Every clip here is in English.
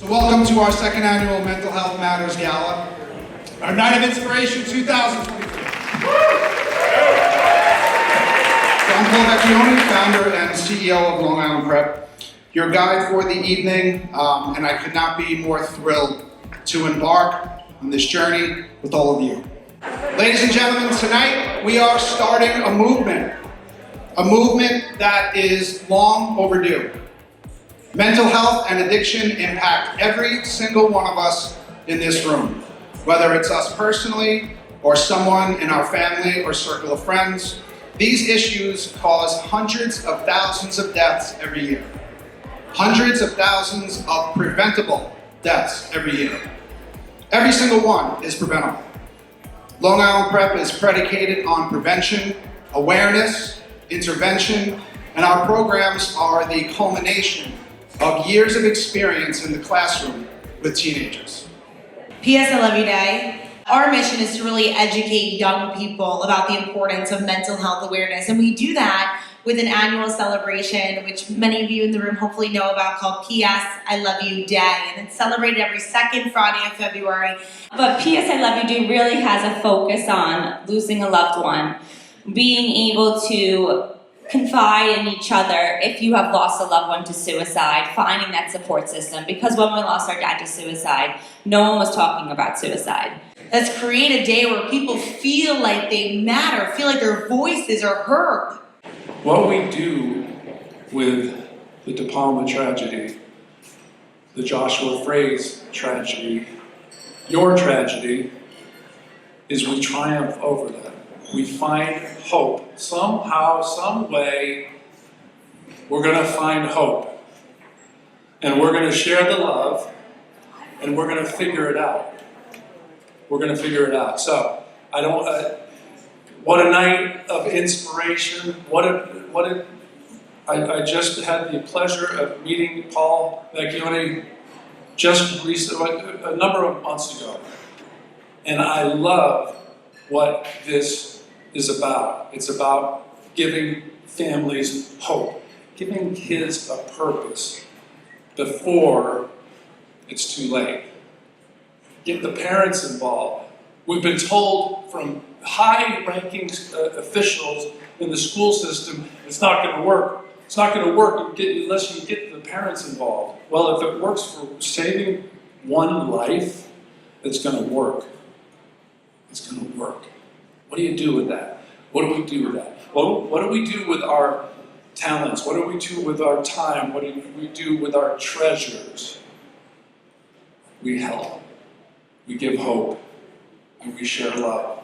Welcome to our second annual Mental Health Matters Gala, our Night of Inspiration 2023. I'm Paul Vecchione, founder and CEO of Long Island Prep, your guide for the evening, and I could not be more thrilled to embark on this journey with all of you. Ladies and gentlemen, tonight we are starting a movement that is long overdue. Mental health and addiction impact every single one of us in this room, whether it's us personally or someone in our family or circle of friends. These issues cause hundreds of thousands of deaths every year. Hundreds of thousands of preventable deaths every year. Every single one is preventable. Long Island Prep is predicated on prevention, awareness, intervention, and our programs are the culmination of years of experience in the classroom with teenagers. PS I Love You Day. Our mission is to really educate young people about the importance of mental health awareness, and we do that with an annual celebration, which many of you in the room hopefully know about, called PS I Love You Day, and it's celebrated every second Friday of February. But PS I Love You Day really has a focus on losing a loved one, being able to confide in each other if you have lost a loved one to suicide, finding that support system. Because when we lost our dad to suicide, no one was talking about suicide. Let's create a day where people feel like they matter, feel like their voices are heard. What we do with the De Palma tragedy, the Joshua Fraze tragedy, your tragedy, is we triumph over that. We find hope. Somehow, some way, we're going to find hope. And we're going to share the love, and we're going to figure it out. We're going to figure it out. So, what a night of inspiration. I just had the pleasure of meeting Paul Vecchione just recently, a number of months ago. And I love what this is about. It's about giving families hope, giving kids a purpose before it's too late. Get the parents involved. We've been told from high-ranking officials in the school system, it's not going to work. It's not going to work unless you get the parents involved. Well, if it works for saving one life, it's going to work. It's going to work. What do you do with that? What do we do with that? Well, what do we do with our talents? What do we do with our time? What do we do with our treasures? We help. We give hope. And we share love.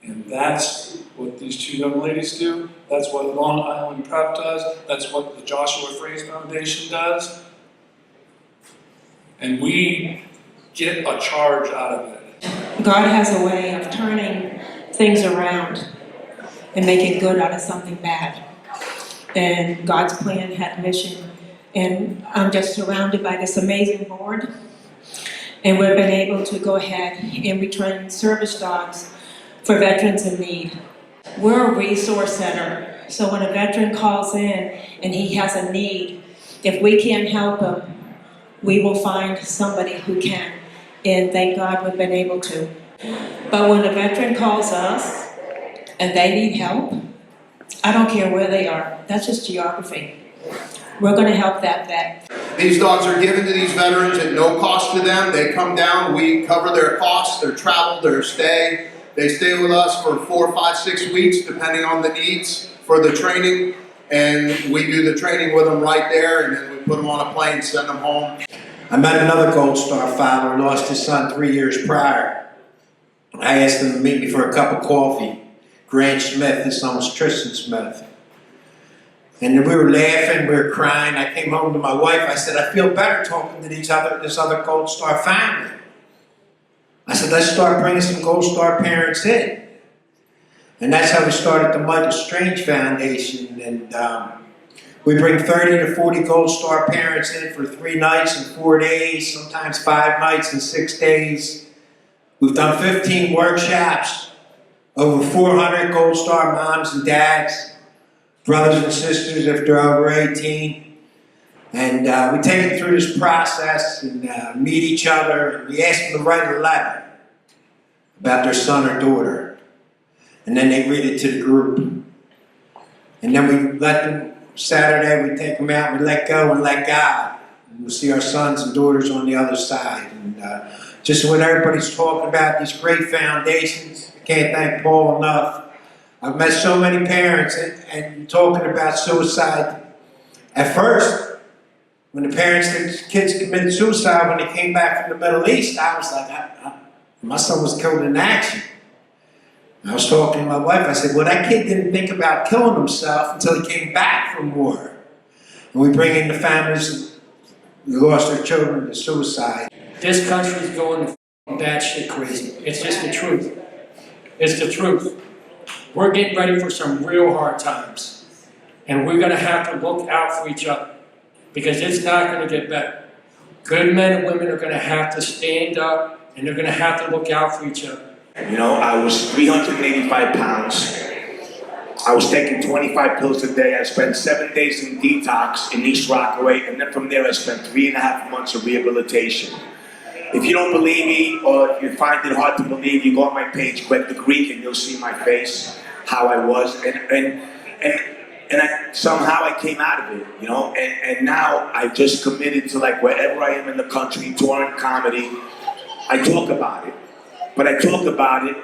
And that's what these two young ladies do. That's what Long Island Prep does. That's what the Joshua Fraze Foundation does. And we get a charge out of it. God has a way of turning things around and making good out of something bad. And God's plan had a mission. And I'm just surrounded by this amazing board. And we've been able to go ahead and return service dogs for veterans in need. We're a resource center. So when a veteran calls in and he has a need, if we can't help him, we will find somebody who can. And thank God we've been able to. But when a veteran calls us and they need help, I don't care where they are. That's just geography. We're going to help that vet. These dogs are given to these veterans at no cost to them. They come down, we cover their costs, their travel, their stay. They stay with us for 4, 5, 6 weeks, depending on the needs for the training. And we do the training with them right there, and then we put them on a plane, send them home. I met another Gold Star father who lost his son 3 years prior. I asked him to meet me for a cup of coffee. Grant Smith, his son was Tristan Smith. And we were laughing, we were crying. I came home to my wife, I said, I feel better talking to this other Gold Star family. I said, let's start bringing some Gold Star parents in. And that's how we started the Michael Strange Foundation. And we bring 30 to 40 Gold Star parents in for 3 nights and 4 days, sometimes 5 nights and 6 days. We've done 15 workshops, over 400 Gold Star moms and dads, brothers and sisters if they're over 18. And we take them through this process and meet each other. And we ask them to write a letter about their son or daughter. And then they read it to the group. And then we let them, Saturday, we take them out, we let go and let God. And we'll see our sons and daughters on the other side. And just what everybody's talking about, these great foundations. I can't thank Paul enough. I've met so many parents and talking about suicide. At first, when the parents and kids committed suicide when they came back from the Middle East, I was like, my son was killed in action. I was talking to my wife, I said, well, that kid didn't think about killing himself until he came back from war. And we bring in the families who lost their children to suicide. This country's going batshit crazy. It's just the truth. It's the truth. We're getting ready for some real hard times. And we're gonna have to look out for each other, because it's not gonna get better. Good men and women are gonna have to stand up, and they're gonna have to look out for each other. You know, I was 385 pounds. I was taking 25 pills a day. I spent 7 days in detox in East Rockaway, and then from there I spent 3.5 months of rehabilitation. If you don't believe me, or if you find it hard to believe, you go on my page, Greg the Greek, and you'll see my face, how I was, and somehow I came out of it, you know, and now I just committed to, like, wherever I am in the country, touring comedy, I talk about it. But I talk about it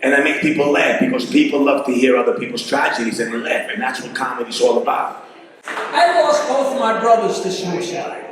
and I make people laugh, because people love to hear other people's tragedies and they laugh, and that's what comedy's all about. I lost both of my brothers to suicide.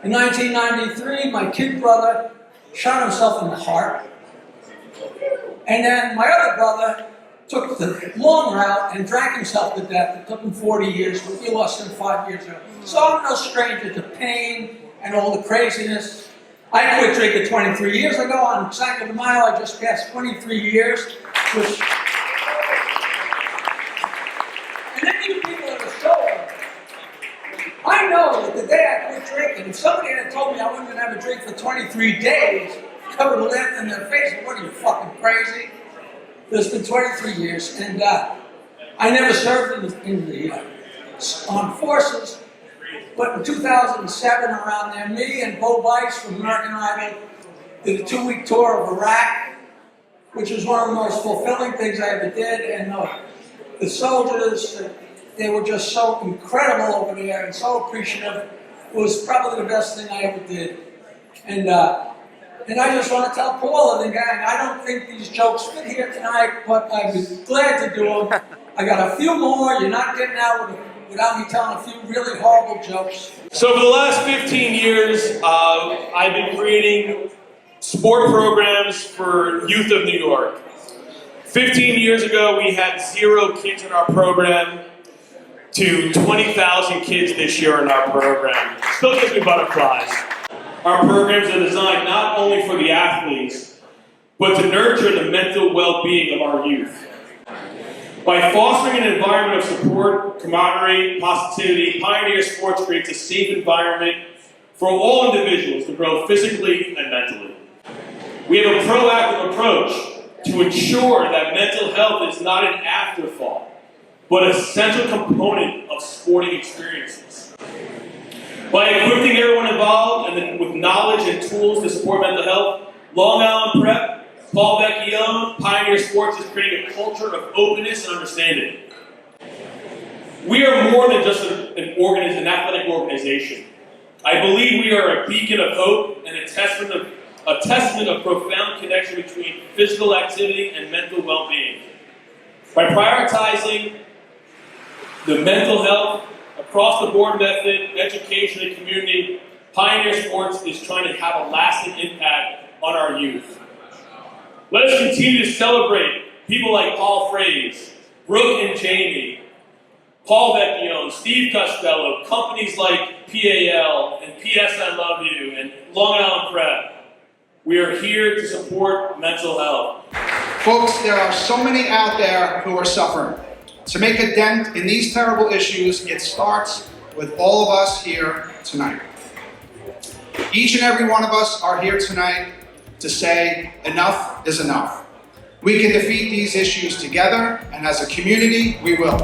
In 1993, my kid brother shot himself in the heart. And then my other brother took the long route and drank himself to death. It took him 40 years, but we lost him 5 years ago. So I'm no stranger to pain and all the craziness. I quit drinking 23 years ago. On Cinco de Mayo, I just passed 23 years. And then you people at the show, I know that the day I quit drinking, if somebody had told me I wasn't going to have a drink for 23 days, I would have laughed in their face. What are you, fucking crazy? It's been 23 years, and I never served in the armed forces. But in 2007, around there, me and Bo Bice from American Idol did a 2-week tour of Iraq, which was one of the most fulfilling things I ever did. And the soldiers, they were just so incredible over there and so appreciative. It was probably the best thing I ever did. And I just want to tell Paul and the gang, I don't think these jokes fit here tonight, but I'd be glad to do them. I got a few more. You're not getting out without me telling a few really horrible jokes. So for the last 15 years, I've been creating sport programs for youth of New York. 15 years ago, we had 0 kids in our program to 20,000 kids this year in our program. Still gives me butterflies. Our programs are designed not only for the athletes, but to nurture the mental well-being of our youth. By fostering an environment of support, camaraderie, positivity, Pioneer Sports creates a safe environment for all individuals to grow physically and mentally. We have a proactive approach to ensure that mental health is not an afterthought, but a central component of sporting experiences. By equipping everyone involved and with knowledge and tools to support mental health, Long Island Prep, Paul Vecchione, Pioneer Sports is creating a culture of openness and understanding. We are more than just an athletic organization. I believe we are a beacon of hope and a testament of profound connection between physical activity and mental well-being. By prioritizing the mental health, across-the-board method, education, and community, Pioneer Sports is trying to have a lasting impact on our youth. Let us continue to celebrate people like Paul Fraze, Brooke and Jamie, Paul Vecchione, Steve Costello, companies like PAL and PS I Love You and Long Island Prep. We are here to support mental health. Folks, there are so many out there who are suffering. To make a dent in these terrible issues, it starts with all of us here tonight. Each and every one of us are here tonight to say enough is enough. We can defeat these issues together, and as a community, we will.